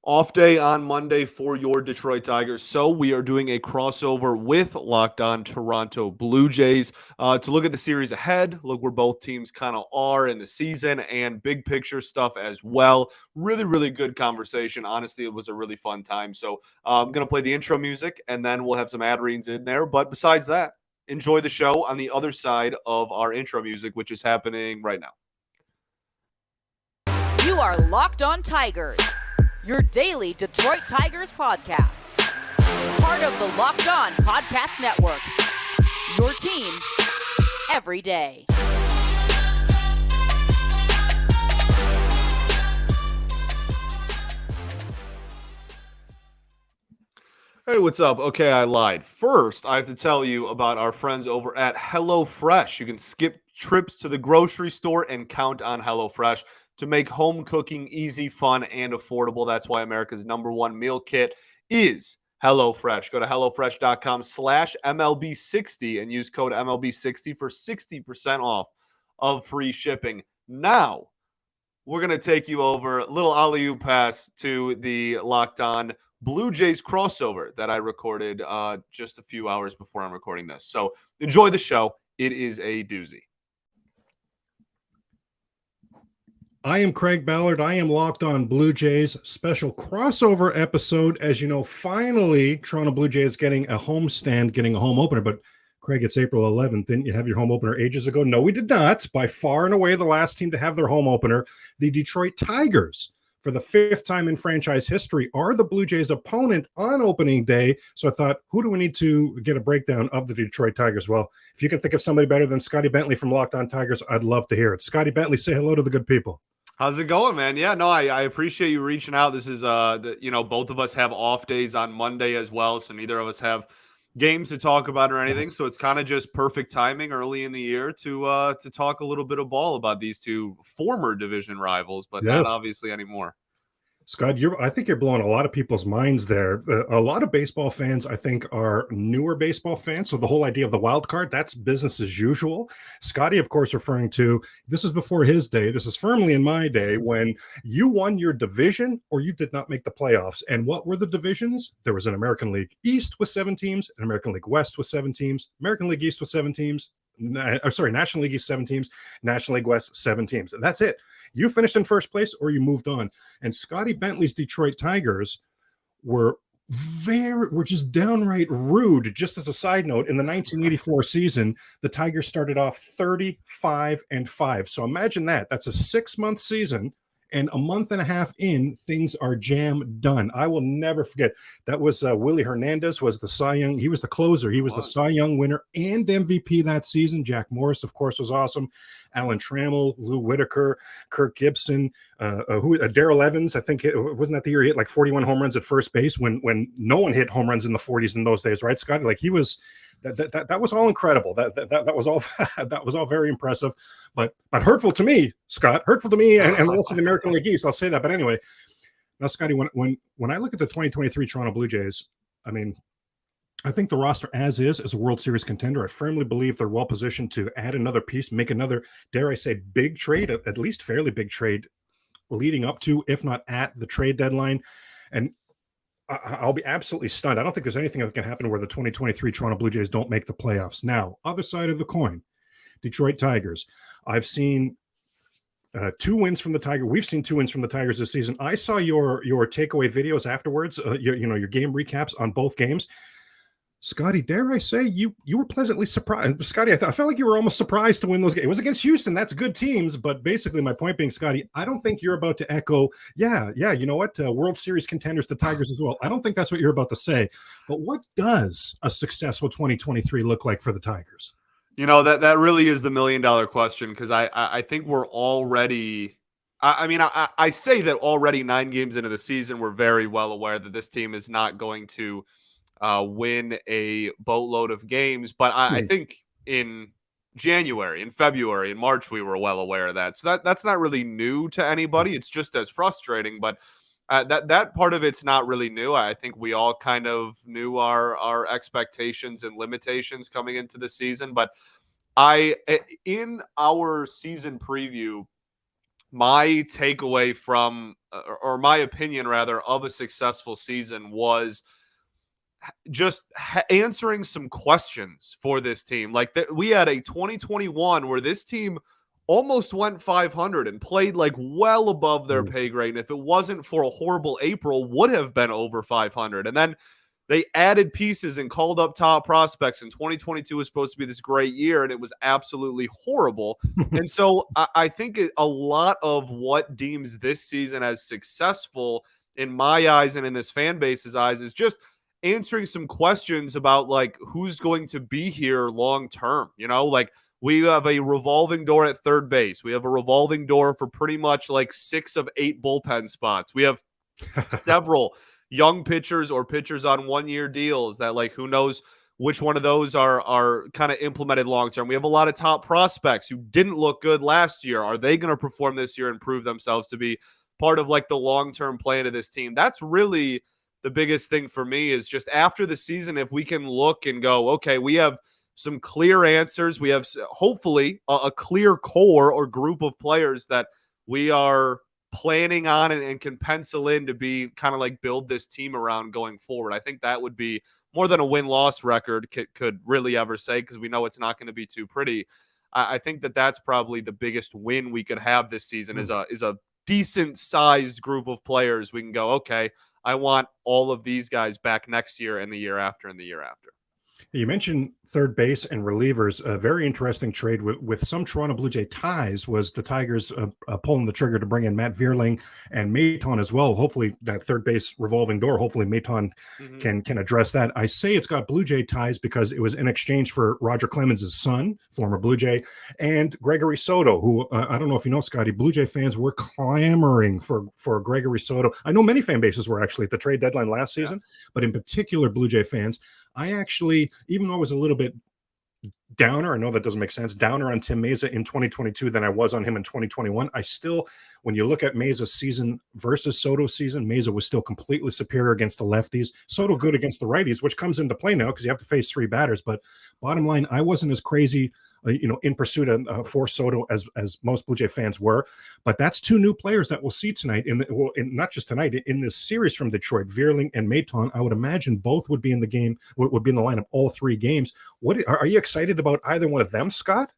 Off day on Monday for your Detroit Tigers. So we are doing a crossover with Locked On Toronto Blue Jays to look at the series ahead, look where both teams kind of are in the season, and big picture stuff as well. Really, really good conversation. Honestly, it was a really fun time. So I'm going to play the intro music, and then we'll have some ad reads in there. But besides that, enjoy the show on the other side of our intro music, which is happening right now. You are Locked On Tigers, your daily Detroit Tigers podcast. Part of the Locked On Podcast Network, your team every day. Hey, what's up? Okay, I lied. First, I have to tell you about our friends over at HelloFresh. You can skip trips to the grocery store and count on HelloFresh to make home cooking easy, fun, and affordable. That's why America's #1 meal kit is HelloFresh. Go to HelloFresh.com/MLB60 and use code MLB60 for 60% off of free shipping. Now, we're going to take you over a little alley-oop pass to the Locked On Blue Jays crossover that I recorded just a few hours before I'm recording this. So enjoy the show. It is a doozy. I am Craig Ballard. I am Locked On Blue Jays special crossover episode. As you know, finally, Toronto Blue Jays getting a homestand, getting a home opener. But Craig, it's April 11th. Didn't you have your home opener ages ago? No, we did not. By far and away, the last team to have their home opener, the Detroit Tigers, for the 5th time in franchise history, are the Blue Jays' opponent on opening day. So I thought, who do we need to get a breakdown of the Detroit Tigers? Well, if you can think of somebody better than Scotty Bentley from Locked On Tigers, I'd love to hear it. Scotty Bentley, say hello to the good people. How's it going, man? Yeah, no, I appreciate you reaching out. This is, both of us have off days on Monday as well, so neither of us have games to talk about or anything. So it's kind of just perfect timing early in the year to talk a little bit of ball about these two former division rivals, but not obviously anymore. Scott, I think you're blowing a lot of people's minds there. A lot of baseball fans, I think, are newer baseball fans. So the whole idea of the wild card, that's business as usual. Scotty, of course, referring to, this is before his day. This is firmly in my day when you won your division or you did not make the playoffs. And what were the divisions? There was an American League East with 7 teams, an American League West with 7 teams, American League East with 7 teams, National League East 7 teams, National League West 7 teams. And that's it. You finished in first place or you moved on. And Scotty Bentley's Detroit Tigers were just downright rude. Just as a side note, in the 1984 season, the Tigers started off 35-5. So imagine that. That's a 6-month season. And a month and a half in, things are jam done. I will never forget. That was Willie Hernandez was the Cy Young. He was the closer. He was the Cy Young winner and MVP that season. Jack Morris, of course, was awesome. Alan Trammell, Lou Whitaker, Kirk Gibson, Darrell Evans. I think wasn't that the year he hit like 41 home runs at first base when no one hit home runs in the 40s in those days, right, Scott? Like he was. That was all incredible. That was all that was all very impressive, but hurtful to me, Scott. Hurtful to me and the rest of the American League East. I'll say that. But anyway, now Scotty, when I look at the 2023 Toronto Blue Jays, I mean, I think the roster as is a World Series contender. I firmly believe they're well positioned to add another piece, make another, dare I say, big trade, at least fairly big trade, leading up to, if not at, the trade deadline. And I'll be absolutely stunned. I don't think there's anything that can happen where the 2023 Toronto Blue Jays don't make the playoffs. Now, other side of the coin, Detroit Tigers. I've seen 2 wins from the Tigers. We've seen 2 wins from the Tigers this season. I saw your takeaway videos afterwards, your game recaps on both games. Scotty, dare I say, you were pleasantly surprised. Scotty, I felt like you were almost surprised to win those games. It was against Houston. That's good teams. But basically, my point being, Scotty, I don't think you're about to echo, yeah, you know what? World Series contenders, the Tigers as well. I don't think that's what you're about to say. But what does a successful 2023 look like for the Tigers? You know, that really is the $1 million question, because I think we're already – I say that already 9 games into the season, we're very well aware that this team is not going to – win a boatload of games. But I think in January, in February, in March, we were well aware of that. So that's not really new to anybody. It's just as frustrating. But that part of it's not really new. I think we all kind of knew our expectations and limitations coming into the season. But in our season preview, my takeaway from, or my opinion rather, of a successful season was just answering some questions for this team. Like we had a 2021 where this team almost went 500 and played like well above their pay grade. And if it wasn't for a horrible April, would have been over 500. And then they added pieces and called up top prospects. And 2022 was supposed to be this great year, and it was absolutely horrible. And so I think a lot of what deems this season as successful in my eyes and in this fan base's eyes is just answering some questions about like who's going to be here long term. Like we have a revolving door at third base. We have a revolving door for pretty much like 6 of 8 bullpen spots. We have several young pitchers or pitchers on 1-year deals that like who knows which one of those are kind of implemented long term. We have a lot of top prospects who didn't look good last year. Are they going to perform this year and prove themselves to be part of like the long term plan of this team? That's really the biggest thing for me, is just after the season, if we can look and go, okay, we have some clear answers. We have hopefully a clear core or group of players that we are planning on and can pencil in to be kind of like build this team around going forward. I think that would be more than a win-loss record could really ever say, because we know it's not going to be too pretty. I think that's probably the biggest win we could have this season is a decent sized group of players. We can go, okay, I want all of these guys back next year and the year after and the year after. You mentioned third base and relievers. A very interesting trade with some Toronto Blue Jay ties was the Tigers pulling the trigger to bring in Matt Vierling and Maton as well. Hopefully that third base revolving door, hopefully Maton can address that. I say it's got Blue Jay ties because it was in exchange for Roger Clemens' son, former Blue Jay, and Gregory Soto, who I don't know if you know, Scotty, Blue Jay fans were clamoring for Gregory Soto. I know many fan bases were actually at the trade deadline last season, but in particular Blue Jay fans. I actually, even though I was a little bit downer, I know that doesn't make sense, downer on Tim Meza in 2022 than I was on him in 2021, I still, when you look at Meza's season versus Soto's season, Meza was still completely superior against the lefties. Soto good against the righties, which comes into play now because you have to face 3 batters. But bottom line, I wasn't as crazy in pursuit of for Soto as most Blue Jay fans were. But that's 2 new players that we'll see tonight, not just tonight, in this series from Detroit, Vierling and Maton. I would imagine both would be in the game, would be in the lineup all 3 games. What are you excited about either one of them, Scott?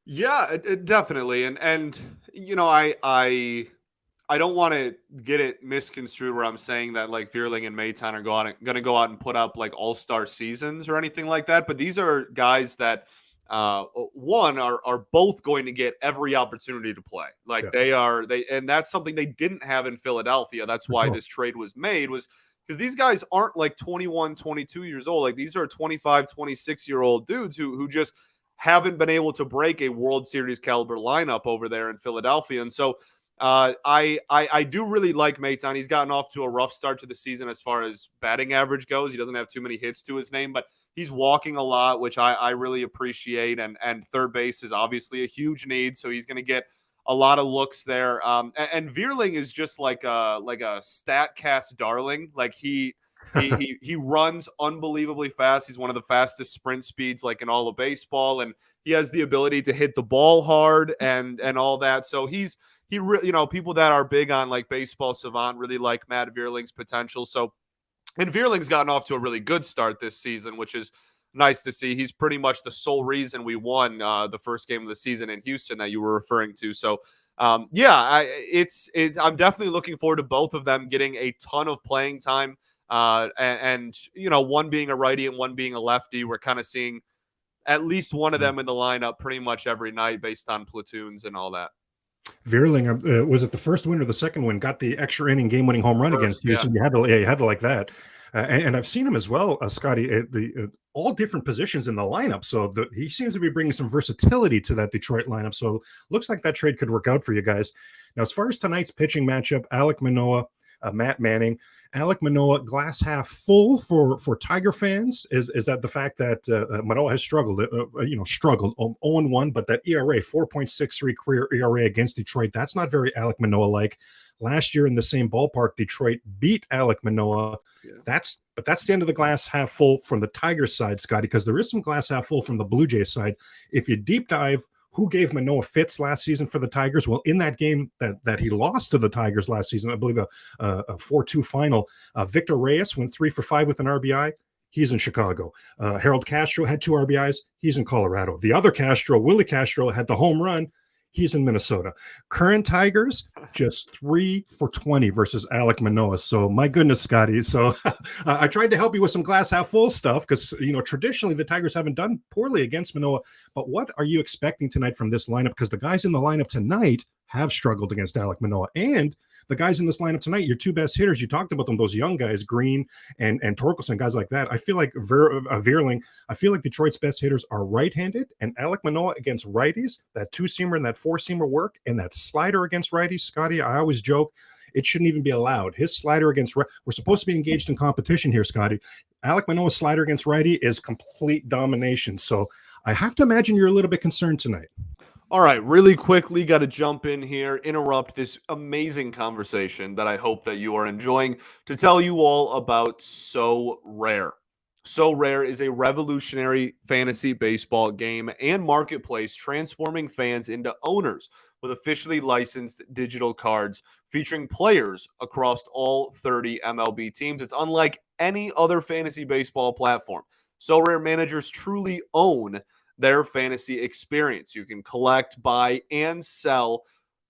Yeah, definitely. And I don't want to get it misconstrued where I'm saying that like Vierling and Maton are going to go out and put up like all-star seasons or anything like that. But these are guys that one are both going to get every opportunity to play. Like and that's something they didn't have in Philadelphia. That's why this trade was made, was because these guys aren't like 21, 22 years old. Like these are 25, 26-year-old dudes who just haven't been able to break a World Series caliber lineup over there in Philadelphia. And so I do really like Maton. He's gotten off to a rough start to the season as far as batting average goes. He doesn't have too many hits to his name, but he's walking a lot, which I really appreciate. And third base is obviously a huge need, so he's going to get a lot of looks there. And Vierling is just like a StatCast darling. Like he runs unbelievably fast. He's one of the fastest sprint speeds like in all of baseball, and he has the ability to hit the ball hard and all that. So people that are big on like Baseball Savant really like Matt Vierling's potential. So, and Vierling's gotten off to a really good start this season, which is nice to see. He's pretty much the sole reason we won the first game of the season in Houston that you were referring to. So, I'm definitely looking forward to both of them getting a ton of playing time. And one being a righty and one being a lefty. We're kind of seeing at least one of them in the lineup pretty much every night based on platoons and all that. Vierling, was it the first win or the second win? Got the extra inning game-winning home run against Houston. You had to like that. And I've seen him as well, Scotty, at all different positions in the lineup. So he seems to be bringing some versatility to that Detroit lineup. So looks like that trade could work out for you guys. Now, as far as tonight's pitching matchup, Alek Manoah, Matt Manning. Alek Manoah, glass half full for Tiger fans. Is that the fact that Manoah has struggled 0-1, but that ERA, 4.63 career ERA against Detroit, that's not very Alek Manoah-like. Last year in the same ballpark, Detroit beat Alek Manoah. Yeah. That's the end of the glass half full from the Tigers side, Scotty, because there is some glass half full from the Blue Jays side. If you deep dive, who gave Manoah fits last season for the Tigers? Well, in that game that he lost to the Tigers last season, I believe a 4-2 final, Victor Reyes went 3 for 5 with an RBI. He's in Chicago. Harold Castro had 2 RBIs. He's in Colorado. The other Castro, Willie Castro, had the home run. He's in Minnesota. Current Tigers, just 3 for 20 versus Alek Manoah. So my goodness, Scotty. So I tried to help you with some glass half full stuff because, traditionally the Tigers haven't done poorly against Manoah. But what are you expecting tonight from this lineup? Because the guys in the lineup tonight have struggled against Alek Manoah. And the guys in this lineup tonight, your 2 best hitters, you talked about them, those young guys, Green and Torkelson, guys like that. I feel like Veerling, I feel like Detroit's best hitters are right-handed, and Alek Manoah against righties, that 2-seamer and that 4-seamer work, and that slider against righties, Scotty, I always joke, it shouldn't even be allowed. His slider against we're supposed to be engaged in competition here, Scotty. Alek Manoah's slider against righty is complete domination. So I have to imagine you're a little bit concerned tonight. All right, really quickly, got to jump in here, interrupt this amazing conversation that I hope that you are enjoying to tell you all about So Rare. So Rare is a revolutionary fantasy baseball game and marketplace transforming fans into owners with officially licensed digital cards featuring players across all 30 MLB teams. It's unlike any other fantasy baseball platform. So Rare managers truly own their fantasy experience. You can collect, buy, and sell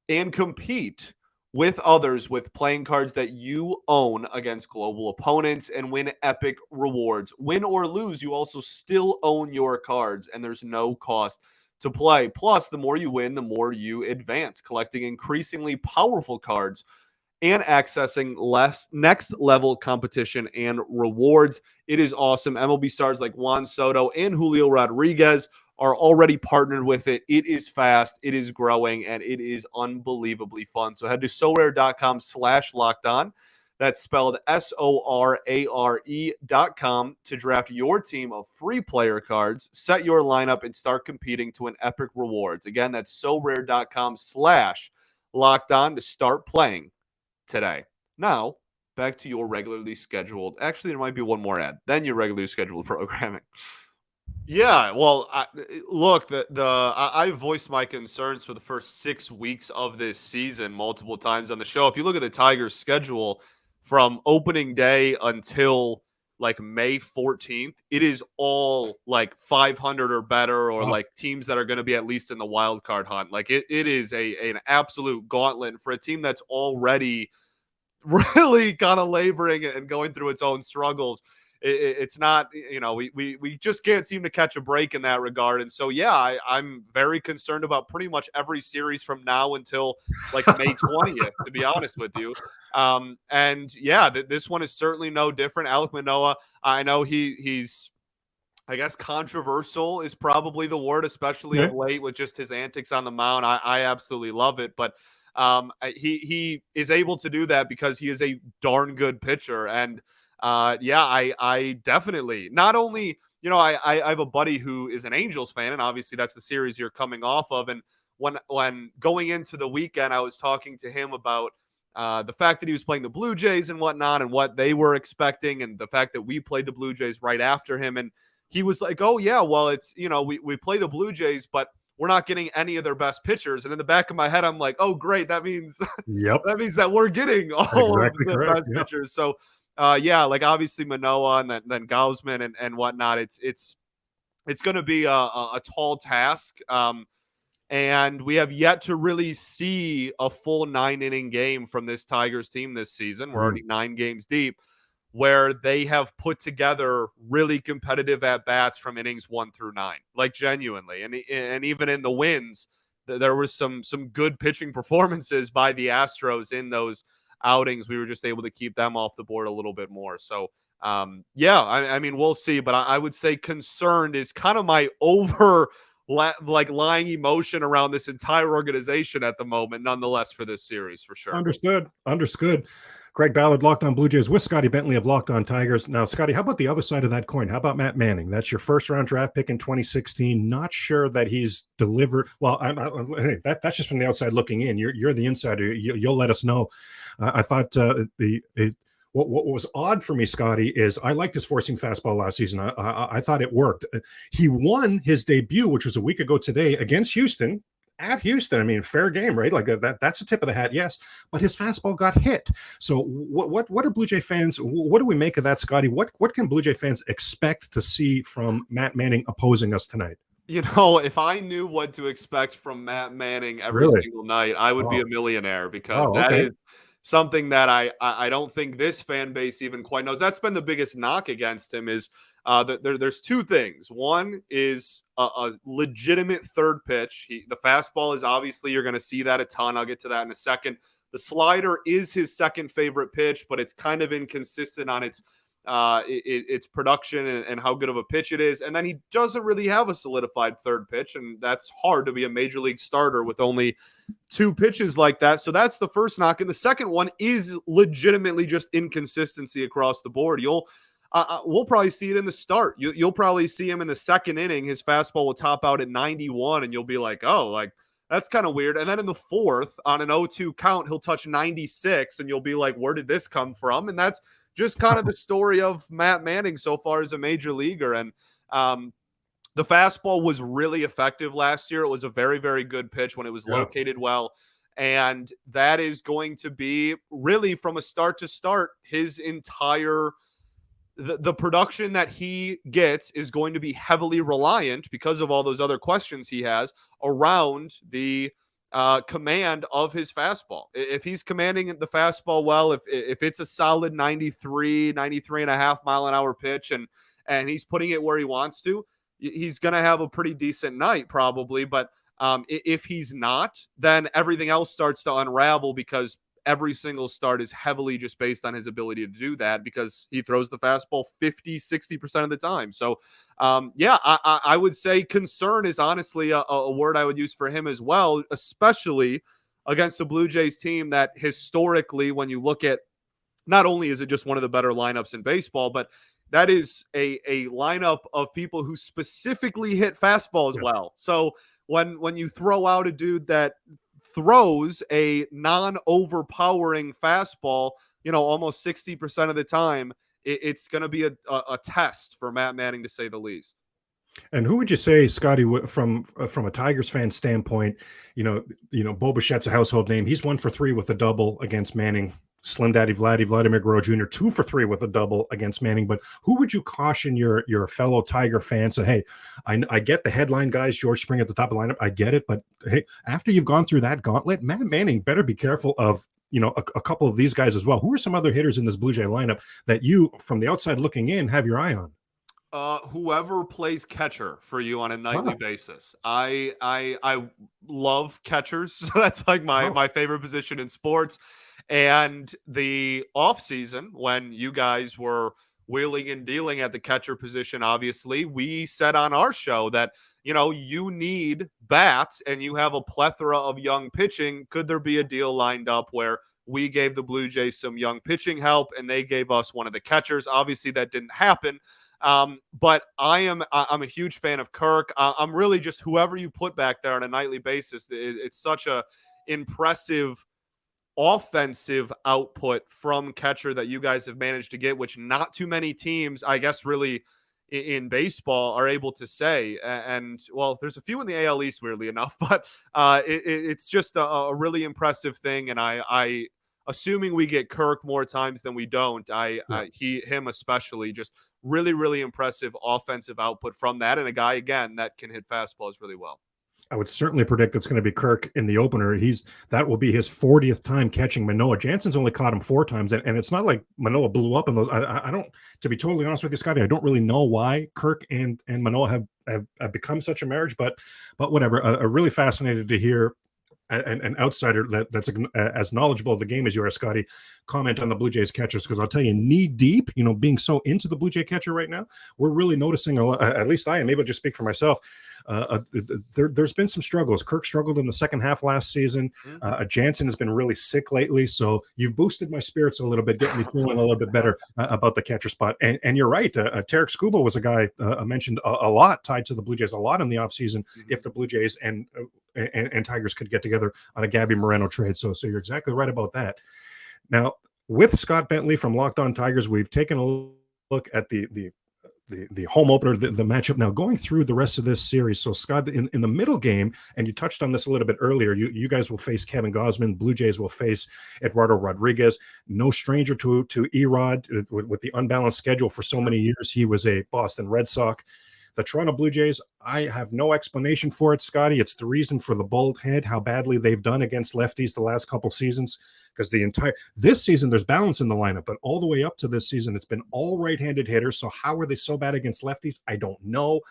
and compete with others with playing cards that you own against global opponents and win epic rewards. Win or lose, you also still own your cards, and there's no cost to play. Plus, the more you win, the more you advance, collecting increasingly powerful cards and accessing less next level competition and rewards. It is awesome. MLB stars like Juan Soto and Julio Rodriguez are already partnered with it. It is fast, it is growing, and it is unbelievably fun. So head to sorare.com/lockedon. That's spelled SORARE.com to draft your team of free player cards, set your lineup, and start competing to win epic rewards. Again, that's sorare.com/lockedon to start playing today. Now, back to your regularly scheduled. Actually, there might be one more ad. Then your regularly scheduled programming. Yeah, well, look, I voiced my concerns for the first 6 weeks of this season multiple times on the show. If you look at the Tigers' schedule from opening day until like May 14th, it is all like 500 or better, or like teams that are going to be at least in the wild card hunt. Like it is an absolute gauntlet for a team that's already really kind of laboring and going through its own struggles. It's not, we just can't seem to catch a break in that regard. And so, yeah, I'm very concerned about pretty much every series from now until like May 20th, to be honest with you. And yeah, this one is certainly no different. Alek Manoah, I know he's, I guess, controversial is probably the word, especially of late with just his antics on the mound. I absolutely love it, but he is able to do that because he is a darn good pitcher. And I definitely, not only, I have a buddy who is an Angels fan, and obviously that's the series you're coming off of. And when going into the weekend, I was talking to him about the fact that he was playing the Blue Jays and whatnot and what they were expecting, and the fact that we played the Blue Jays right after him. And he was like, oh yeah, well, it's, we play the Blue Jays, but we're not getting any of their best pitchers. And in the back of my head, I'm like, oh great, that means that means that we're getting all of the best pitchers. So like obviously Manoah and then Gausman and whatnot. It's going to be a tall task. And we have yet to really see a full 9-inning game from this Tigers team this season. We're already 9 games deep, where they have put together really competitive at-bats from innings 1 through 9, like genuinely. And even in the wins, there was some good pitching performances by the Astros in those outings. We were just able to keep them off the board a little bit more. So, I mean, we'll see. But I would say concerned is kind of my lying emotion around this entire organization at the moment, nonetheless, for this series, for sure. Understood. Craig Ballard, Locked On Blue Jays, with Scotty Bentley of Locked On Tigers. Now, Scotty, how about the other side of that coin? How about Matt Manning? That's your first-round draft pick in 2016. Not sure that he's delivered. Well, that's just from the outside looking in. You're the insider. You'll let us know. I thought what was odd for me, Scotty, is I liked his forcing fastball last season. I thought it worked. He won his debut, which was a week ago today, against Houston. At Houston, I mean, fair game, right? Like that's a tip of the hat, yes. But his fastball got hit. So what are Blue Jay fans? What do we make of that, Scotty? What can Blue Jay fans expect to see from Matt Manning opposing us tonight? You know, if I knew what to expect from Matt Manning every Really? single night, I would be Oh, a millionaire, because oh, that okay. is something that I don't think this fan base even quite knows. That's been the biggest knock against him, is that there's two things. One is a legitimate third pitch. The fastball is obviously, you're going to see that a ton. I'll get to that in a second. The slider is his second favorite pitch, but it's kind of inconsistent on its production and how good of a pitch it is. And then he doesn't really have a solidified third pitch, and that's hard to be a major league starter with only two pitches like that. So that's the first knock. And the second one is legitimately just inconsistency across the board. We'll probably see it in the start. You'll probably see him in the second inning. His fastball will top out at 91, and you'll be like, oh, like, that's kind of weird. And then in the fourth, on an 0-2 count, he'll touch 96, and you'll be like, where did this come from? And that's just kind of the story of Matt Manning so far as a major leaguer. And the fastball was really effective last year. It was a very, very good pitch when it was located well. And that is going to be really, from a start to start, his entire the production that he gets is going to be heavily reliant, because of all those other questions he has, around the command of his fastball. If he's commanding the fastball well, if it's a solid 93 and a half mile an hour pitch, and he's putting it where he wants to, he's going to have a pretty decent night probably. But if he's not, then everything else starts to unravel, because every single start is heavily just based on his ability to do that, because he throws the fastball 50-60% of the time. So I would say concern is honestly a word I would use for him as well, especially against the Blue Jays team that historically, when you look at, not only is it just one of the better lineups in baseball, but that is a lineup of people who specifically hit fastballs well. So when you throw out a dude that throws a non-overpowering fastball, almost 60% of the time, it's going to be a test for Matt Manning, to say the least. And who would you say, Scotty, from a Tigers fan standpoint, Bo Bichette's a household name. He's 1 for 3 with a double against Manning. Slim Daddy Vladimir Guerrero Jr. 2 for 3 with a double against Manning. But who would you caution your fellow Tiger fans? Say, hey, I get the headline guys, George Springer at the top of the lineup. I get it. But hey, after you've gone through that gauntlet, Matt Manning better be careful of a couple of these guys as well. Who are some other hitters in this Blue Jay lineup that you, from the outside looking in, have your eye on? Whoever plays catcher for you on a nightly basis. I love catchers. So that's like my favorite position in sports. And the offseason, when you guys were wheeling and dealing at the catcher position, obviously, we said on our show that, you need bats and you have a plethora of young pitching. Could there be a deal lined up where we gave the Blue Jays some young pitching help and they gave us one of the catchers? Obviously, that didn't happen. But I'm a huge fan of Kirk. I'm really just whoever you put back there on a nightly basis. It's such a impressive offensive output from catcher that you guys have managed to get, which not too many teams, I guess, really in baseball are able to say. And well, there's a few in the AL East, weirdly enough, but it's just a really impressive thing. And I assuming we get Kirk more times than we don't, him especially, just really, really impressive offensive output from that. And a guy, again, that can hit fastballs really well. I would certainly predict it's going to be Kirk in the opener. That will be his 40th time catching Manoah. Jansen's only caught him 4 times, and it's not like Manoah blew up in those. I don't, to be totally honest with you, Scotty, I don't really know why Kirk and Manoah have become such a marriage, but whatever. Really fascinated to hear an outsider that's as knowledgeable of the game as you are, Scotty, comment on the Blue Jays catchers, because I'll tell you, knee deep, being so into the Blue Jay catcher right now, we're really noticing a lot, at least I am. Maybe I'll just speak for myself. There's been some struggles. Kirk struggled in the second half last season. Jansen has been really sick lately, so you've boosted my spirits a little bit, getting me feeling a little bit better about the catcher spot. And you're right, Tarek Skubal was a guy I mentioned a lot, tied to the Blue Jays a lot in the offseason, if the Blue Jays and Tigers could get together on a Gabby Moreno trade. So you're exactly right about that. Now, with Scott Bentley from Locked On Tigers, we've taken a look at the home opener, the matchup. Now going through the rest of this series, so Scott, in the middle game, and you touched on this a little bit earlier, you guys will face Kevin Gausman. Blue Jays will face Eduardo Rodriguez. No stranger to Erod with the unbalanced schedule for so many years. He was a Boston Red Sox. The Toronto Blue Jays, I have no explanation for it, Scotty. It's the reason for the bald head, how badly they've done against lefties the last couple seasons. Because this season, there's balance in the lineup, but all the way up to this season, it's been all right-handed hitters. So how are they so bad against lefties? I don't know.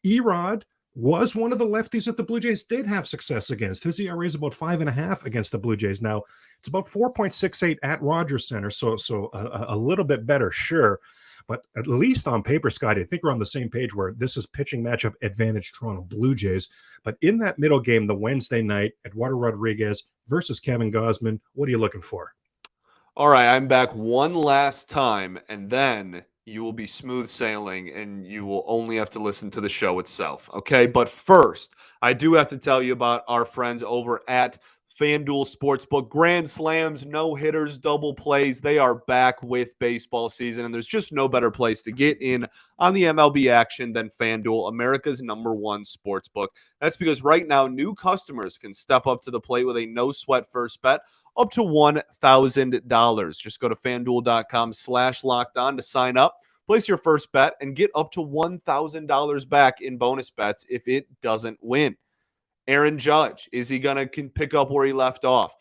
Erod was one of the lefties that the Blue Jays did have success against. His ERA is about 5.5 against the Blue Jays. Now, it's about 4.68 at Rogers Center, so a little bit better, sure. But at least on paper, Scotty, I think we're on the same page where this is pitching matchup advantage Toronto Blue Jays. But in that middle game, the Wednesday night, Eduardo Rodriguez versus Kevin Gausman, what are you looking for? All right, I'm back one last time, and then you will be smooth sailing, and you will only have to listen to the show itself, okay? But first, I do have to tell you about our friends over at FanDuel Sportsbook. Grand slams, no-hitters, double plays, they are back with baseball season, and there's just no better place to get in on the MLB action than FanDuel, America's #1 sportsbook. That's because right now, new customers can step up to the plate with a no-sweat first bet up to $1,000. Just go to FanDuel.com/lockedon to sign up, place your first bet, and get up to $1,000 back in bonus bets if it doesn't win. Aaron Judge, is he going to pick up where he left off?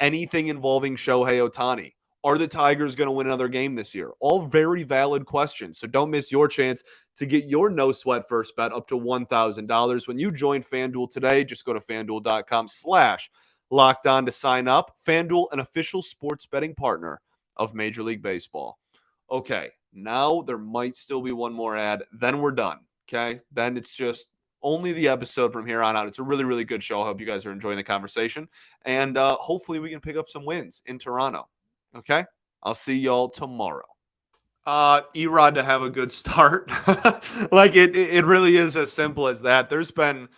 Anything involving Shohei Ohtani. Are the Tigers going to win another game this year? All very valid questions. So don't miss your chance to get your no-sweat first bet up to $1,000 when you join FanDuel today. Just go to FanDuel.com/lockedon to sign up. FanDuel, an official sports betting partner of Major League Baseball. Okay, now there might still be one more ad. Then we're done. Okay, then it's just only the episode from here on out. It's a really, really good show. I hope you guys are enjoying the conversation. And hopefully we can pick up some wins in Toronto. Okay? I'll see y'all tomorrow. Erod to have a good start. Like it really is as simple as that. There's been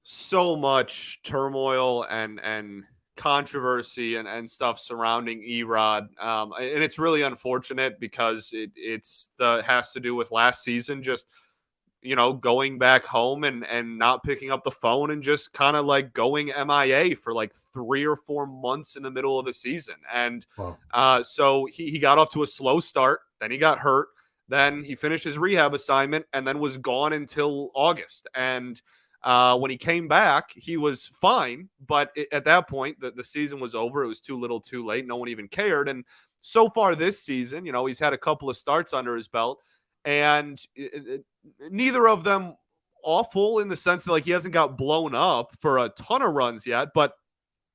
so much turmoil and controversy and stuff surrounding Erod. And it's really unfortunate because it has to do with last season, just going back home and not picking up the phone and just kind of like going MIA for like 3 or 4 months in the middle of the season. And Wow. so he got off to a slow start. Then he got hurt. Then he finished his rehab assignment and then was gone until August. And when he came back, he was fine. But at that point, the season was over. It was too little too late. No one even cared. And so far this season, he's had a couple of starts under his belt. And neither of them awful in the sense that like he hasn't got blown up for a ton of runs yet, but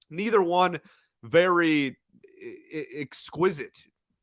neither one very exquisite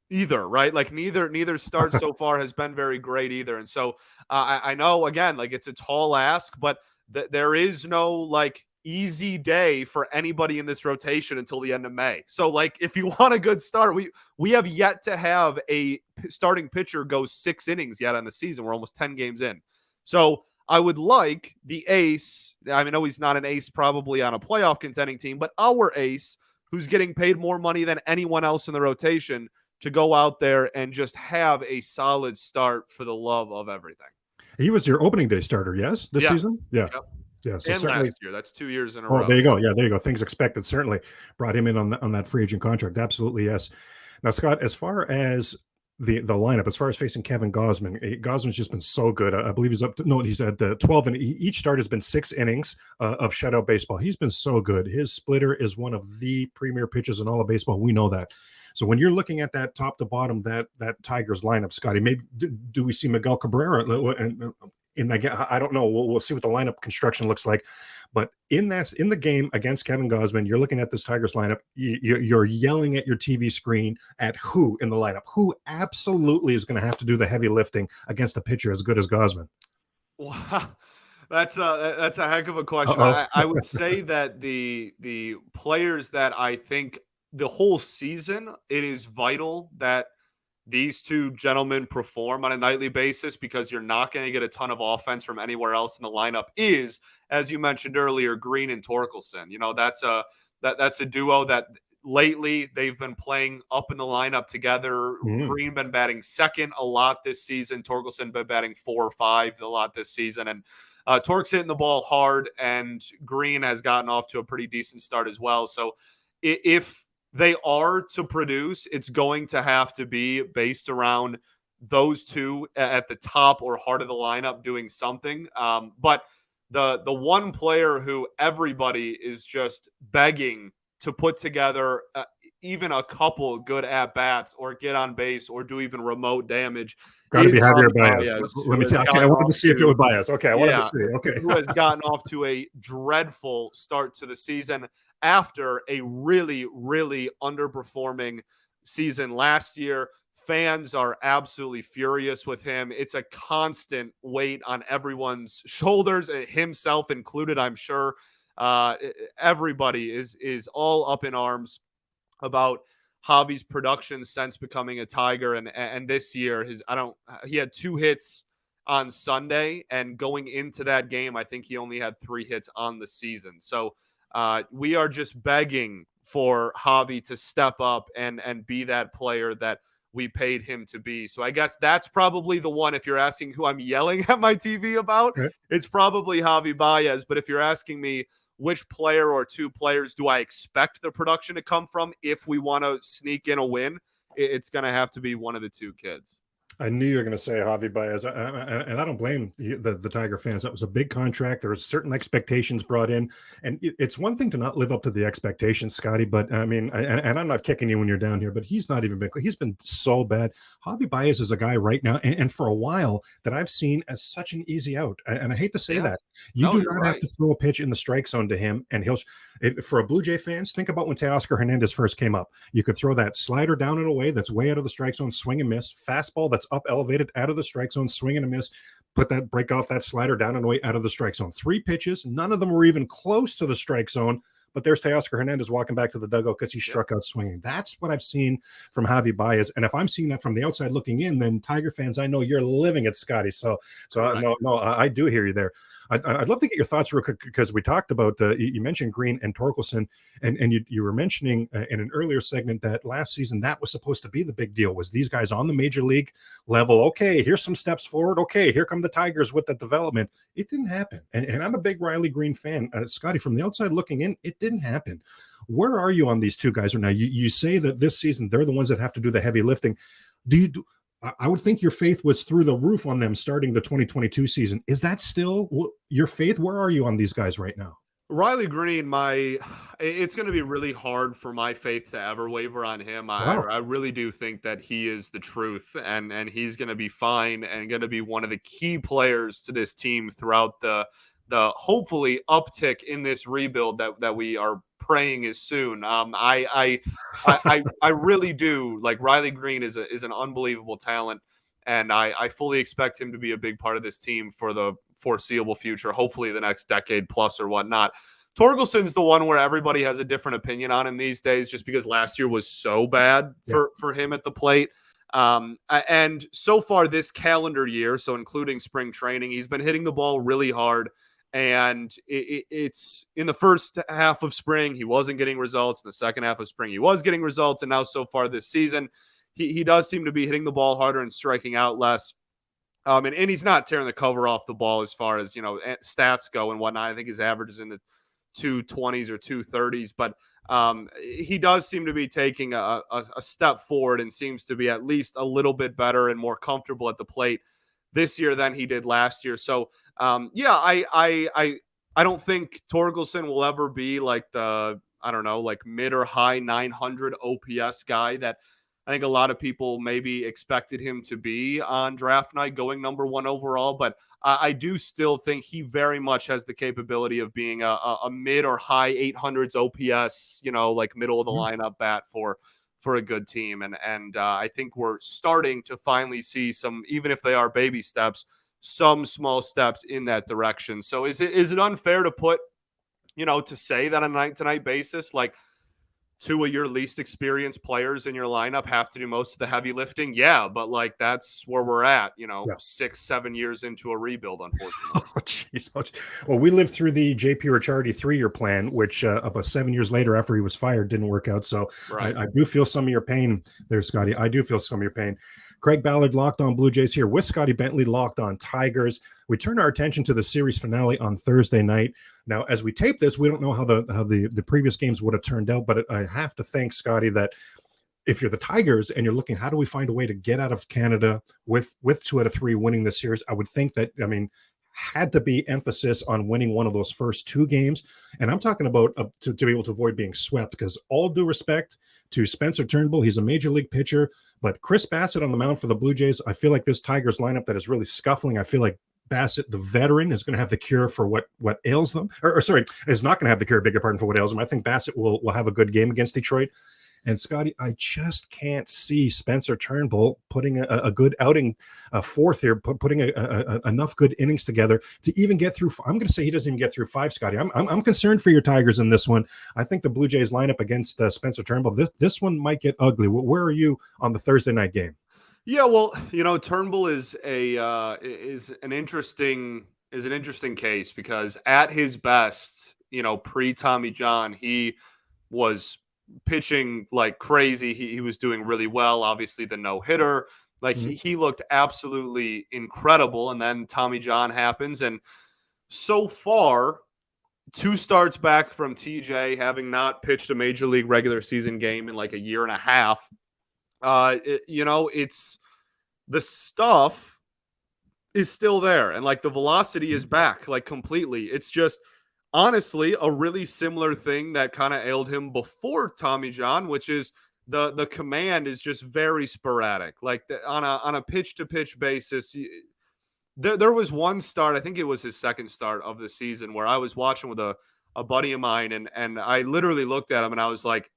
either, right? Like neither start so far has been very great either. And so I know again, like it's a tall ask, but there is no like easy day for anybody in this rotation until the end of May. So like if you want a good start, we have yet to have a starting pitcher go 6 innings yet on the season. We're almost 10 games in. So I would like the ace. I know he's not an ace probably on a playoff contending team, but our ace who's getting paid more money than anyone else in the rotation to go out there and just have a solid start for the love of everything. He was your opening day starter, yes, this season? Yeah. Yep. Yeah, so and certainly, last year, that's 2 years in a row. there you go. Yeah, there you go. Things expected. Certainly brought him in on that free agent contract. Absolutely, yes. Now, Scott, as far as the lineup, as far as facing Kevin Gausman, Gausman's just been so good. I believe he's he's at 12, and each start has been 6 innings of shutout baseball. He's been so good. His splitter is one of the premier pitches in all of baseball. We know that. So when you're looking at that top to bottom, that Tigers lineup, Scotty, maybe do we see Miguel Cabrera? And I don't know. We'll see what the lineup construction looks like. But in the game against Kevin Gausman, you're looking at this Tigers lineup. You're yelling at your TV screen at who in the lineup? Who absolutely is going to have to do the heavy lifting against a pitcher as good as Gausman? Wow, that's a heck of a question. I would say that the players that I think the whole season it is vital that these two gentlemen perform on a nightly basis because you're not going to get a ton of offense from anywhere else in the lineup is, as you mentioned earlier, Green and Torkelson. That's a duo that lately they've been playing up in the lineup together. Mhm. Green been batting second a lot this season. Torkelson been batting 4 or 5 a lot this season. And Tork's hitting the ball hard, and Green has gotten off to a pretty decent start as well. So if they are to produce, it's going to have to be based around those two at the top or heart of the lineup doing something. But the one player who everybody is just begging to put together even a couple good at bats or get on base or do even remote damage Got to be is Javier Javi Baez. Baez, Let who me has tell. Okay, I gotten wanted to off see if it to was Baez. Okay, I wanted to yeah, see. Okay. who has gotten off to a dreadful start to the season after a really, really underperforming season last year. Fans are absolutely furious with him. It's a constant weight on everyone's shoulders, himself included, I'm sure. Uh, Everybody is all up in arms about Javi's production since becoming a Tiger, and this year he had 2 hits on Sunday, and going into that game, I think he only had 3 hits on the season. So we are just begging for Javi to step up and be that player that we paid him to be. So I guess that's probably the one. If you're asking who I'm yelling at my TV about, Okay. it's probably Javi Baez. But if you're asking me which player or 2 players do I expect the production to come from if we want to sneak in a win, it's going to have to be one of the 2 kids. I knew you were going to say Javi Baez, and I don't blame the Tiger fans. That was a big contract. There was certain expectations brought in, and it's one thing to not live up to the expectations, Scotty. But I mean, and I'm not kicking you when you're down here, but he's not even been. He's been so bad. Javi Baez is a guy right now, and for a while that I've seen as such an easy out. And I hate to say that you No, do you're not have right. to throw a pitch in the strike zone to him, and he'll. For a Blue Jay fans, think about when Teoscar Hernandez first came up. You could throw that slider down and away that's way out of the strike zone, swing and miss. Fastball that's up elevated out of the strike zone, swing and a miss. Break off that slider down and away out of the strike zone. 3 pitches, none of them were even close to the strike zone. But there's Teoscar Hernandez walking back to the dugout because he struck out swinging. That's what I've seen from Javi Baez. And if I'm seeing that from the outside looking in, then Tiger fans, I know you're living it, Scotty. So no, I do hear you there. I'd love to get your thoughts real quick because we talked about you mentioned Green and Torkelson, and you were mentioning in an earlier segment that last season that was supposed to be the big deal, was these guys on the major league level. Okay, here's some steps forward. Okay, here come the Tigers with the development. It didn't happen, and I'm a big Riley Green fan, Scotty. From the outside looking in, it didn't happen. Where are you on these 2 guys right now? You say that this season they're the ones that have to do the heavy lifting. I would think your faith was through the roof on them starting the 2022 season. Is that still your faith? Where are you on these guys right now? Riley Green, it's going to be really hard for my faith to ever waver on him. Wow. I really do think that he is the truth, and he's going to be fine and going to be one of the key players to this team throughout the hopefully uptick in this rebuild that we are praying is soon. I really do like Riley Green is an unbelievable talent, and I fully expect him to be a big part of this team for the foreseeable future, hopefully the next decade plus or whatnot. Torkelson's the one where everybody has a different opinion on him these days, just because last year was so bad for him at the plate. And so far this calendar year, so including spring training, he's been hitting the ball really hard. And it's in the first half of spring, he wasn't getting results. In the second half of spring, he was getting results. And now so far this season, he does seem to be hitting the ball harder and striking out less. And he's not tearing the cover off the ball as far as, stats go and whatnot. I think his average is in the 220s or 230s, but he does seem to be taking a step forward and seems to be at least a little bit better and more comfortable at the plate this year than he did last year. So, I don't think Torkelson will ever be like like mid or high 900 OPS guy that I think a lot of people maybe expected him to be on draft night going number 1 overall, but I do still think he very much has the capability of being a mid or high 800s OPS, like middle of the lineup bat for a good team. And I think we're starting to finally see some, even if they are baby steps, some small steps in that direction. So is it unfair to put, to say that on a night-to-night basis, like two of your least experienced players in your lineup have to do most of the heavy lifting? Yeah, but like that's where we're at, Yeah. 6-7 years into a rebuild, unfortunately. Oh, jeez. Well, we lived through the JP Ricciardi 3-year plan, which about 7 years later after he was fired didn't work out. So Right. I do feel some of your pain there, Scotty. I do feel some of your pain. Craig Ballard, Locked On Blue Jays here with Scotty Bentley, Locked On Tigers. We turn our attention to the series finale on Thursday night. Now, as we tape this, we don't know how the previous games would have turned out, but I have to think, Scotty, that if you're the Tigers and you're looking, how do we find a way to get out of Canada with 2 out of 3 winning this series? I would think that, had to be emphasis on winning one of those first 2 games. And I'm talking about to be able to avoid being swept, because all due respect to Spencer Turnbull, he's a major league pitcher, but Chris Bassett on the mound for the Blue Jays, I feel like this Tigers lineup that is really scuffling. I feel like Bassett, the veteran, is going to have the cure for what ails them. Or sorry, is not going to have the cure, beg your pardon, for what ails them. I think Bassett will have a good game against Detroit. And Scotty, I just can't see Spencer Turnbull putting a good outing, fourth here, putting enough good innings together to even get through. I'm going to say he doesn't even get through 5, Scotty. I'm concerned for your Tigers in this one. I think the Blue Jays lineup against Spencer Turnbull, this one might get ugly. Where are you on the Thursday night game? Yeah, well, Turnbull is an interesting case, because at his best, pre Tommy John, he was pitching like crazy. He was doing really well. Obviously, the no-hitter, like he looked absolutely incredible. And then Tommy John happens, and so far, 2 starts back from TJ, having not pitched a major league regular season game in like a year and a half. It's the stuff is still there, and like the velocity is back, like completely. It's just honestly a really similar thing that kind of ailed him before Tommy John, which is the command is just very sporadic. Like on a pitch to pitch basis. There was one start, I think it was his second start of the season, where I was watching with a buddy of mine, and I literally looked at him and I was like,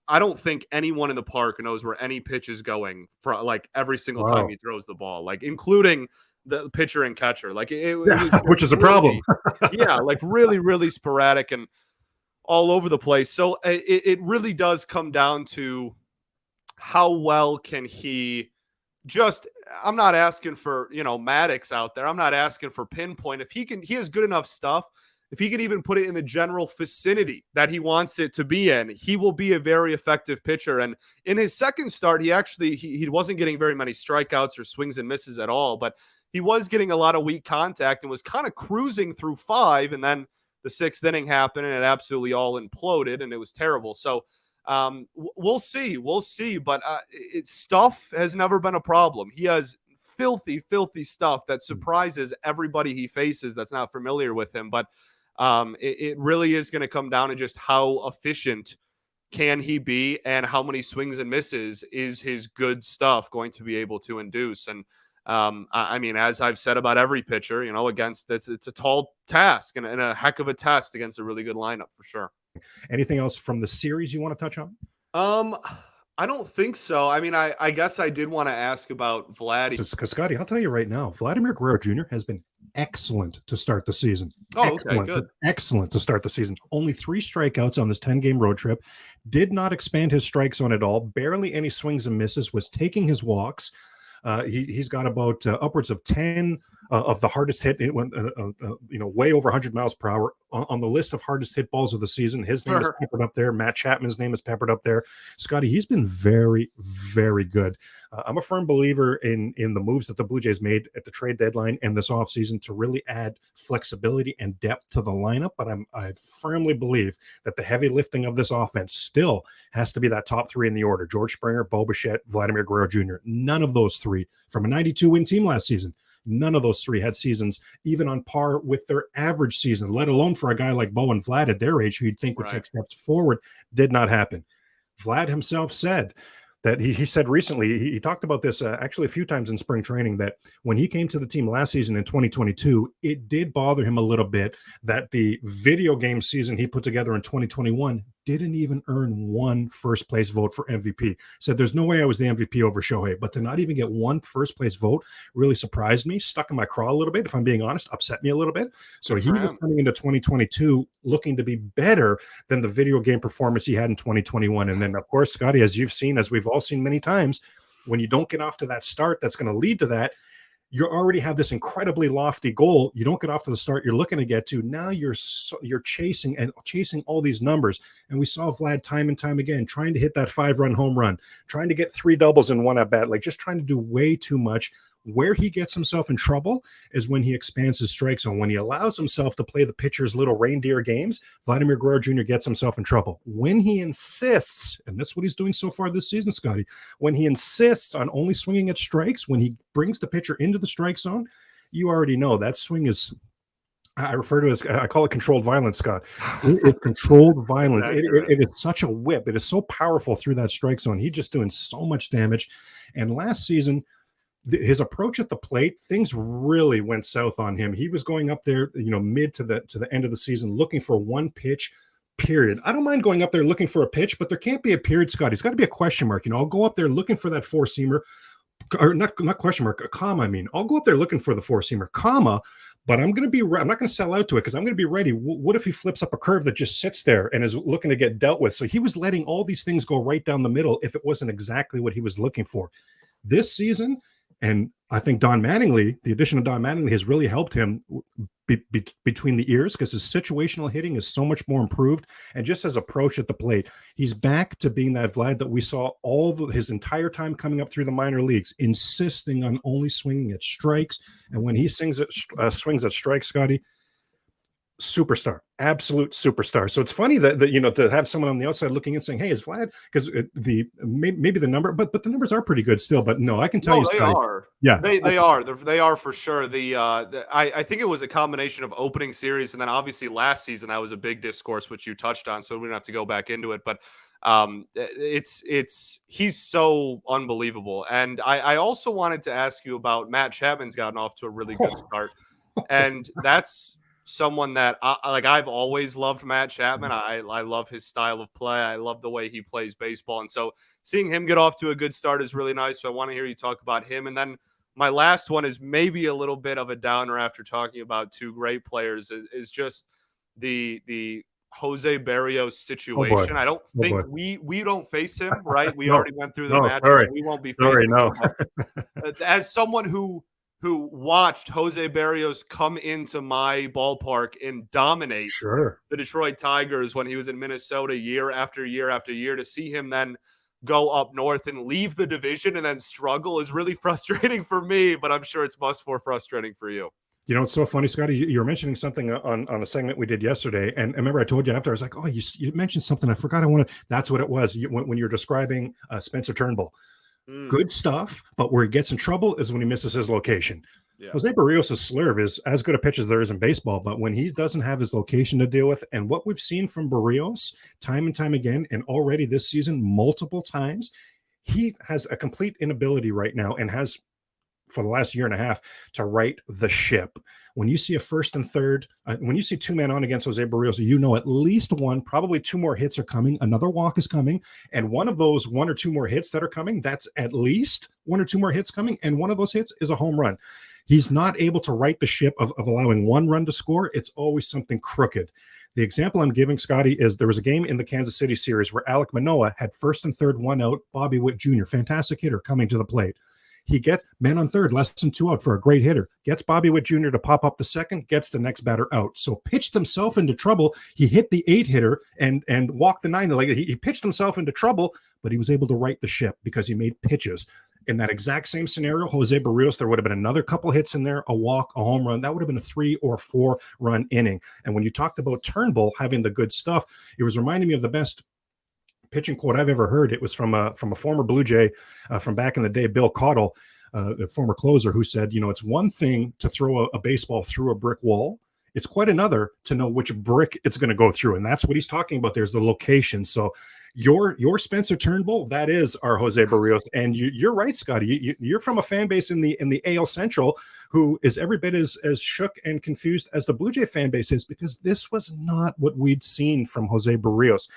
I don't think anyone in the park knows where any pitch is going for like every single time he throws the ball, like including the pitcher and catcher. Like it was which is a problem. Yeah, like really, really sporadic and all over the place. So it really does come down to how well can he just, I'm not asking for, Maddox out there. I'm not asking for pinpoint. If he has good enough stuff, if he can even put it in the general vicinity that he wants it to be in, he will be a very effective pitcher. And in his second start, he wasn't getting very many strikeouts or swings and misses at all, but he was getting a lot of weak contact and was kind of cruising through 5. And then the 6th inning happened and it absolutely all imploded and it was terrible. So we'll see. But stuff has never been a problem. He has filthy stuff that surprises everybody he faces that's not familiar with him. But it really is going to come down to just how efficient can he be and how many swings and misses is his good stuff going to be able to induce. And as I've said about every pitcher, against this, it's a tall task and a heck of a test against a really good lineup for sure. Anything else from the series you want to touch on? I don't think so. I guess I did want to ask about Vladdy. Because Scotty, I'll tell you right now, Vladimir Guerrero Jr. has been excellent to start the season. Oh, okay, good. Excellent to start the season. Only 3 strikeouts on this 10-game road trip. Did not expand his strike zone at all. Barely any swings and misses. Was taking his walks. He's got about upwards of 10 of the hardest hit. It went, way over 100 miles per hour on the list of hardest hit balls of the season. His name is peppered up there. Matt Chapman's name is peppered up there. Scotty, he's been very, very good. I'm a firm believer in the moves that the Blue Jays made at the trade deadline and this offseason to really add flexibility and depth to the lineup. But I firmly believe that the heavy lifting of this offense still has to be that top 3 in the order: George Springer, Bo Bichette, Vladimir Guerrero Jr. None of those 3 from a 92-win team last season. None of those 3 had seasons even on par with their average season, let alone for a guy like Bo and Vlad at their age, who you'd think would take steps forward. Did not happen. Vlad himself said that he said recently, he talked about this actually a few times in spring training, that when he came to the team last season in 2022, it did bother him a little bit that the video game season he put together in 2021 didn't even earn one first place vote for MVP. Said there's no way I was the MVP over Shohei, but to not even get one first place vote really surprised me, stuck in my craw a little bit, if I'm being honest, upset me a little bit. So he was coming into 2022 looking to be better than the video game performance he had in 2021. And then, of course, Scotty, as you've seen, as we've all seen many times, when you don't get off to that start, that's going to lead to that. You already have this incredibly lofty goal. You don't get off to the start you're looking to get to. Now you're chasing all these numbers. And we saw Vlad time and time again trying to hit that 5-run home run, trying to get 3 doubles in one at bat, like just trying to do way too much. Where he gets himself in trouble is when he expands his strike zone. When he allows himself to play the pitcher's little reindeer games, Vladimir Guerrero Jr. gets himself in trouble. When he insists, and that's what he's doing so far this season, Scotty, when he insists on only swinging at strikes, when he brings the pitcher into the strike zone, you already know that swing is, I refer to it as, I call it controlled violence, Scott. It's controlled violence. It is such a whip. It is so powerful through that strike zone. He's just doing so much damage. And last season, his approach at the plate, things really went south on him. He was going up there, mid to the end of the season, looking for one pitch, period. I don't mind going up there looking for a pitch, but there can't be a period, Scott. It's got to be a question mark. I'll go up there looking for that 4-seamer, or not question mark, a comma. I'll go up there looking for the 4-seamer, comma, but I'm not going to sell out to it because I'm going to be ready. What if he flips up a curve that just sits there and is looking to get dealt with? So he was letting all these things go right down the middle if it wasn't exactly what he was looking for. This season, and I think the addition of Don Mattingly has really helped him between the ears because his situational hitting is so much more improved. And just his approach at the plate, he's back to being that Vlad that we saw his entire time coming up through the minor leagues, insisting on only swinging at strikes. And when he swings at strikes, Scotty, superstar, absolute superstar. So it's funny that to have someone on the outside looking in saying, "Hey, is Vlad?" Because maybe the number, but the numbers are pretty good still. But no, I can tell you, they are. Yeah, they are. They are for sure. I think it was a combination of opening series and then obviously last season that was a big discourse which you touched on, so we don't have to go back into it. But he's so unbelievable. And I also wanted to ask you about Matt Chapman's gotten off to a really good start, and that's someone that I've always loved Matt Chapman. I love his style of play. I love the way he plays baseball. And so seeing him get off to a good start is really nice. So I want to hear you talk about him. And then my last one is maybe a little bit of a downer after talking about two great players is just the Jose Barrios situation. I don't think we don't face him, right? We already went through the match. We won't be facing him. As someone who watched Jose Barrios come into my ballpark and dominate the Detroit Tigers when he was in Minnesota year after year after year, to see him then go up north and leave the division and then struggle is really frustrating for me, but I'm sure it's much more frustrating for you. It's so funny, Scotty. You were mentioning something on a segment we did yesterday, and I remember I told you after, I was like, "Oh, you mentioned something. I forgot. That's what it was." When you were describing Spencer Turnbull. Good stuff, but where he gets in trouble is when he misses his location. Yeah. Jose Barrios' slurve is as good a pitch as there is in baseball, but when he doesn't have his location to deal with, and what we've seen from Barrios time and time again, and already this season multiple times, he has a complete inability right now and has for the last year and a half to right the ship. When you see a first and third, when you see two men on against Jose Barrios, at least one, probably two more hits are coming. Another walk is coming. And one of those one or two more hits that are coming, that's at least one or two more hits coming. And one of those hits is a home run. He's not able to right the ship of allowing one run to score. It's always something crooked. The example I'm giving, Scotty, is there was a game in the Kansas City series where Alek Manoah had first and third, one out. Bobby Witt Jr., fantastic hitter, coming to the plate. He gets man on third, less than two out for a great hitter. Gets Bobby Witt Jr. to pop up the second, gets the next batter out. So pitched himself into trouble. He hit the 8-hitter and walked the 9. Like he pitched himself into trouble, but he was able to right the ship because he made pitches. In that exact same scenario, Jose Barrios, there would have been another couple hits in there, a walk, a home run. That would have been a 3 or 4 run inning. And when you talked about Turnbull having the good stuff, it was reminding me of the best pitching quote I've ever heard. It was from a former Blue Jay from back in the day, Bill Caudle, a former closer, who said, it's one thing to throw a baseball through a brick wall. It's quite another to know which brick it's going to go through. And that's what he's talking about. There's the location. So your Spencer Turnbull, that is our Jose Barrios. And you're right, Scotty. You're from a fan base in the AL Central who is every bit as shook and confused as the Blue Jay fan base is, because this was not what we'd seen from Jose Barrios.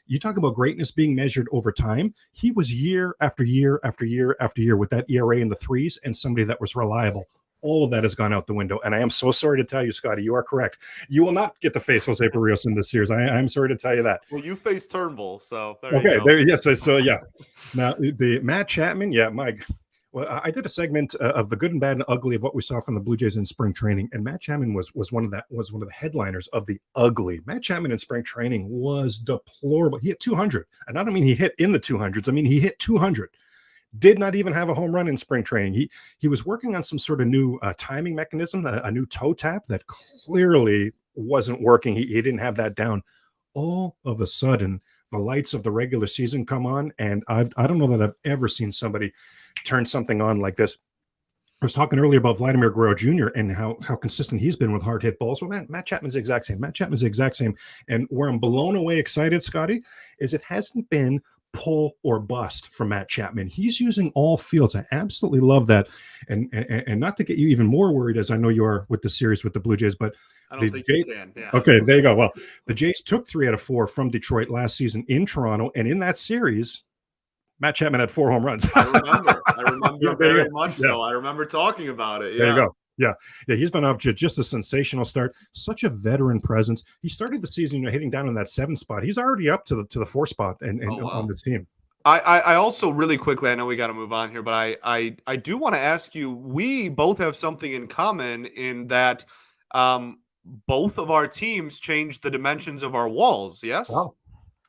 You talk about greatness being measured over time. He was year after year after year after year with that ERA in the threes and somebody that was reliable. All of that has gone out the window. And I am so sorry to tell you, Scotty, you are correct. You will not get to face Jose Barrios in this series. I'm sorry to tell you that. Well, you face Turnbull, so there okay, you go. there, yes. So yeah. Now the Matt Chapman, yeah, Mike. Well, I did a segment of the good and bad and ugly of what we saw from the Blue Jays in spring training, and Matt Chapman was one of the headliners of the ugly. Matt Chapman in spring training was deplorable. He hit 200, and I don't mean he hit in the 200s. I mean he hit 200. Did not even have a home run in spring training. He was working on some sort of new timing mechanism, a new toe tap that clearly wasn't working. He didn't have that down. All of a sudden, the lights of the regular season come on, and I don't know that I've ever seen somebody turn something on like this. I was talking earlier about Vladimir Guerrero Jr. and how consistent he's been with hard hit balls. Well, Matt Chapman's the exact same. Matt Chapman's the exact same. And where I'm blown away excited, Scotty, is it hasn't been pull or bust from Matt Chapman. He's using all fields. I absolutely love that. And not to get you even more worried, as I know you are with the series with the Blue Jays, but I don't think you can. Yeah. Okay, there you go. Well, the Jays took 3 out of 4 from Detroit last season in Toronto, and in that series, Matt Chapman had 4 home runs. I remember very much so. I remember talking about it. Yeah. There you go. Yeah, he's been off just a sensational start. Such a veteran presence. He started the season hitting down in that 7 spot. He's already up to the 4 spot and on this team. I also really quickly, I know we got to move on here, but I do want to ask you, we both have something in common in that both of our teams changed the dimensions of our walls. Yes. Wow.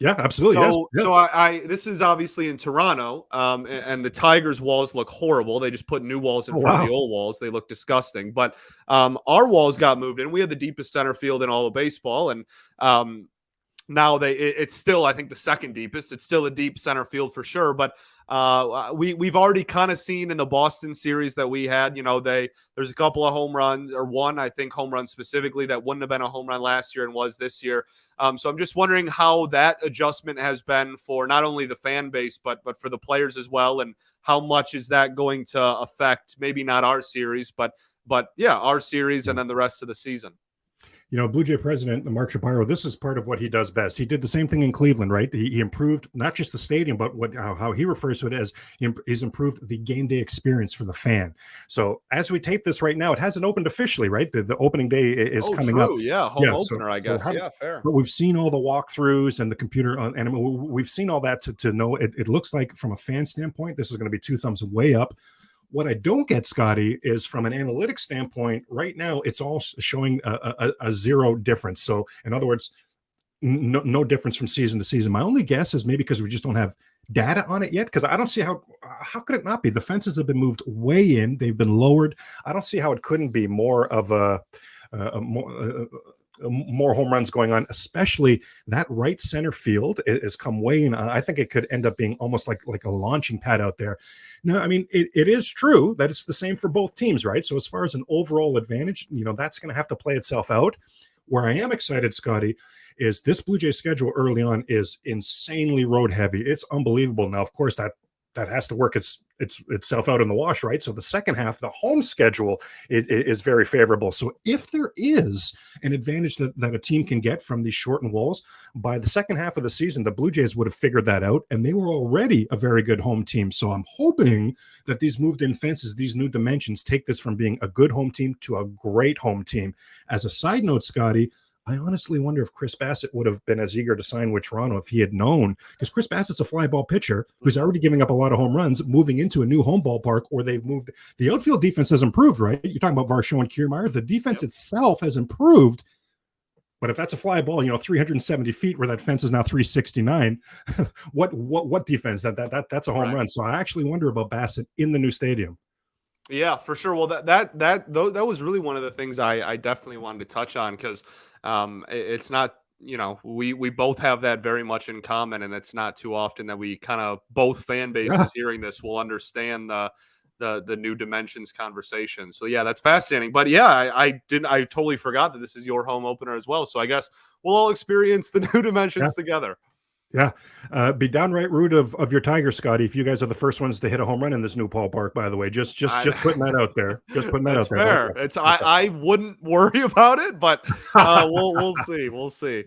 Yeah, absolutely. So, yes. So this is obviously in Toronto, and the Tigers' walls look horrible. They just put new walls in front of the old walls. They look disgusting. But our walls got moved in. We had the deepest center field in all of baseball, and now it's still, I think, the second deepest. It's still a deep center field for sure, but we've already kind of seen in the Boston series that we had, there's a couple of home runs, or one, I think, home run specifically that wouldn't have been a home run last year and was this year. So I'm just wondering how that adjustment has been for not only the fan base, but for the players as well, and how much is that going to affect maybe not our series, but yeah, our series and then the rest of the season. Blue Jay president Mark Shapiro, this is part of what he does best. He did the same thing in Cleveland, right? He improved not just the stadium, but how he refers to it as he's improved the game day experience for the fan. So as we tape this right now, it hasn't opened officially, right? The opening day is coming up. Yeah, home opener, I guess. Yeah, fair. But we've seen all the walkthroughs and the computer, and we've seen all that to know it looks like from a fan standpoint, this is going to be 2 thumbs way up. What I don't get, Scotty, is from an analytics standpoint, right now, it's all showing a 0 difference. So, in other words, no difference from season to season. My only guess is maybe because we just don't have data on it yet, because I don't see how could it not be? The fences have been moved way in. They've been lowered. I don't see how it couldn't be more of more home runs going on, especially that right center field has come way in. I think it could end up being almost like a launching pad out there. No, I mean, it is true that it's the same for both teams, right? So as far as an overall advantage, that's going to have to play itself out. Where I am excited, Scotty, is this Blue Jays schedule early on is insanely road heavy. It's unbelievable. Now, of course, that has to work itself out in the wash, right? So the second half, the home schedule is very favorable. So if there is an advantage that a team can get from these shortened walls, by the second half of the season, the Blue Jays would have figured that out, and they were already a very good home team. So I'm hoping that these moved-in fences, these new dimensions, take this from being a good home team to a great home team. As a side note, Scotty, I honestly wonder if Chris Bassett would have been as eager to sign with Toronto if he had known, because Chris Bassett's a fly ball pitcher who's already giving up a lot of home runs, moving into a new home ballpark, or they've moved. The outfield defense has improved, right? You're talking about Varsho and Kiermaier. The defense itself has improved. But if that's a fly ball, 370 feet where that fence is now 369, what defense? That's a home run. So I actually wonder about Bassett in the new stadium. Yeah, for sure. Well, that was really one of the things I definitely wanted to touch on, because it's not, we both have that very much in common, and it's not too often that we kind of both fan bases hearing this will understand the new dimensions conversation. So yeah, that's fascinating. But yeah, I totally forgot that this is your home opener as well. So I guess we'll all experience the new dimensions together. Yeah. Be downright rude of your Tigers, Scotty, if you guys are the first ones to hit a home run in this new ballpark, by the way. Just putting that out there. Just putting that out there. Fair. It's I wouldn't worry about it, but we'll see. We'll see.